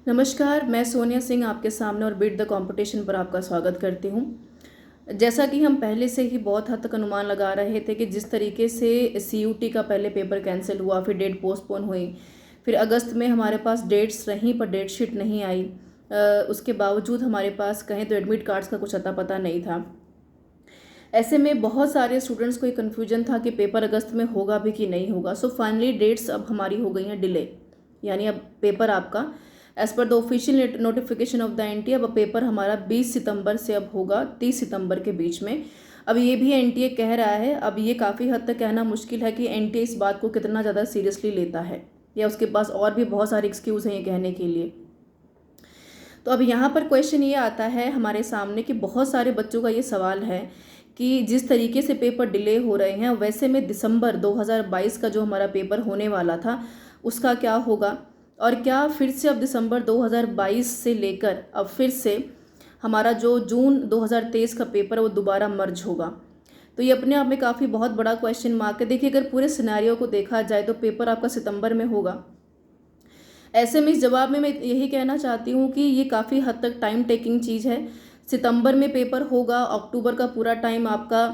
नमस्कार, मैं सोनिया सिंह आपके सामने और बीट द कंपटीशन पर आपका स्वागत करती हूँ। जैसा कि हम पहले से ही बहुत हद तक अनुमान लगा रहे थे कि जिस तरीके से सीयूटी का पहले पेपर कैंसिल हुआ, फिर डेट पोस्टपोन हुई, फिर अगस्त में हमारे पास डेट्स रहीं पर डेट शीट नहीं आई। उसके बावजूद हमारे पास कहें तो एडमिट कार्ड्स का कुछ अता पता नहीं था। ऐसे में बहुत सारे स्टूडेंट्स को एक कन्फ्यूजन था कि पेपर अगस्त में होगा भी कि नहीं होगा। सो फाइनली डेट्स अब हमारी हो गई हैं डिले, यानी अब पेपर आपका as per the official notification of the NTA अब पेपर हमारा 20 सितंबर से अब होगा 30 सितंबर के बीच में। अब ये भी एनटीए कह रहा है, अब ये काफ़ी हद तक कहना मुश्किल है कि एनटीए इस बात को कितना ज़्यादा सीरियसली लेता है या उसके पास और भी बहुत सारे एक्सक्यूज़ हैं ये कहने के लिए। तो अब यहाँ पर क्वेश्चन ये आता है हमारे सामने कि बहुत सारे बच्चों का ये सवाल है कि जिस तरीके से पेपर डिले हो रहे हैं वैसे में दिसंबर 2022 का जो हमारा पेपर होने वाला था उसका क्या होगा, और क्या फिर से अब दिसंबर 2022 से लेकर अब फिर से हमारा जो जून 2023 का पेपर है वो दोबारा मर्ज होगा। तो ये अपने आप में काफ़ी बहुत बड़ा क्वेश्चन मार्क है। देखिए, अगर पूरे सिनेरियो को देखा जाए तो पेपर आपका सितंबर में होगा। ऐसे में इस जवाब में मैं यही कहना चाहती हूँ कि ये काफ़ी हद तक टाइम टेकिंग चीज़ है। सितंबर में पेपर होगा, अक्टूबर का पूरा टाइम आपका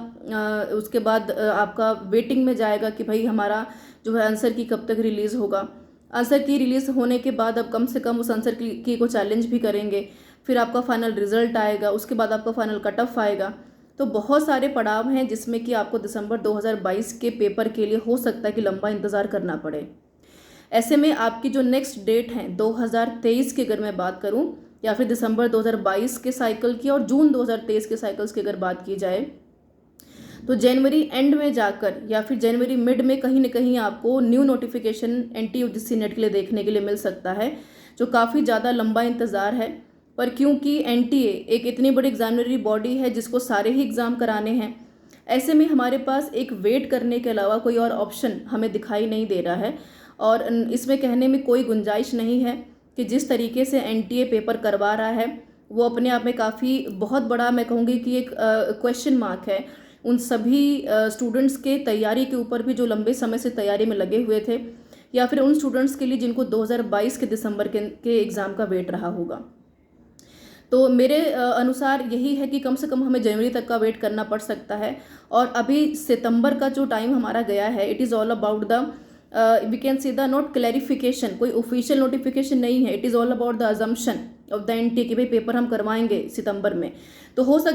उसके बाद आपका वेटिंग में जाएगा कि भाई हमारा जो है आंसर की कब तक रिलीज़ होगा। आंसर की रिलीज़ होने के बाद अब कम से कम उस आंसर की को चैलेंज भी करेंगे, फिर आपका फाइनल रिजल्ट आएगा, उसके बाद आपका फाइनल कट ऑफ आएगा। तो बहुत सारे पड़ाव हैं जिसमें कि आपको दिसंबर 2022 के पेपर के लिए हो सकता है कि लंबा इंतज़ार करना पड़े। ऐसे में आपकी जो नेक्स्ट डेट है 2023 की अगर मैं बात करूं, या फिर दिसंबर 2022 के साइकिल की और जून 2023 के साइकिल्स की अगर बात की जाए, तो जनवरी एंड में जाकर या फिर जनवरी मिड में कहीं ना कहीं आपको न्यू नोटिफिकेशन एनटीयूजीसी नेट के लिए देखने के लिए मिल सकता है, जो काफ़ी ज़्यादा लंबा इंतज़ार है। पर क्योंकि एनटीए एक इतनी बड़ी एग्जामिनरी बॉडी है जिसको सारे ही एग्ज़ाम कराने हैं, ऐसे में हमारे पास एक वेट करने के अलावा कोई और ऑप्शन हमें दिखाई नहीं दे रहा है। और इसमें कहने में कोई गुंजाइश नहीं है कि जिस तरीके से एनटीए पेपर करवा रहा है वो अपने आप में काफ़ी बहुत बड़ा, मैं कहूँगी कि एक क्वेश्चन मार्क है उन सभी स्टूडेंट्स के तैयारी के ऊपर भी जो लंबे समय से तैयारी में लगे हुए थे, या फिर उन स्टूडेंट्स के लिए जिनको 2022 के दिसंबर के एग्ज़ाम का वेट रहा होगा। तो मेरे अनुसार यही है कि कम से कम हमें जनवरी तक का वेट करना पड़ सकता है। और अभी सितंबर का जो टाइम हमारा गया है, it is all about the we can see the not clarification, कोई ऑफिशियल नोटिफिकेशन नहीं है। It is all about the assumption of the NT कि भाई पेपर हम करवाएंगे सितंबर में। तो हो सकता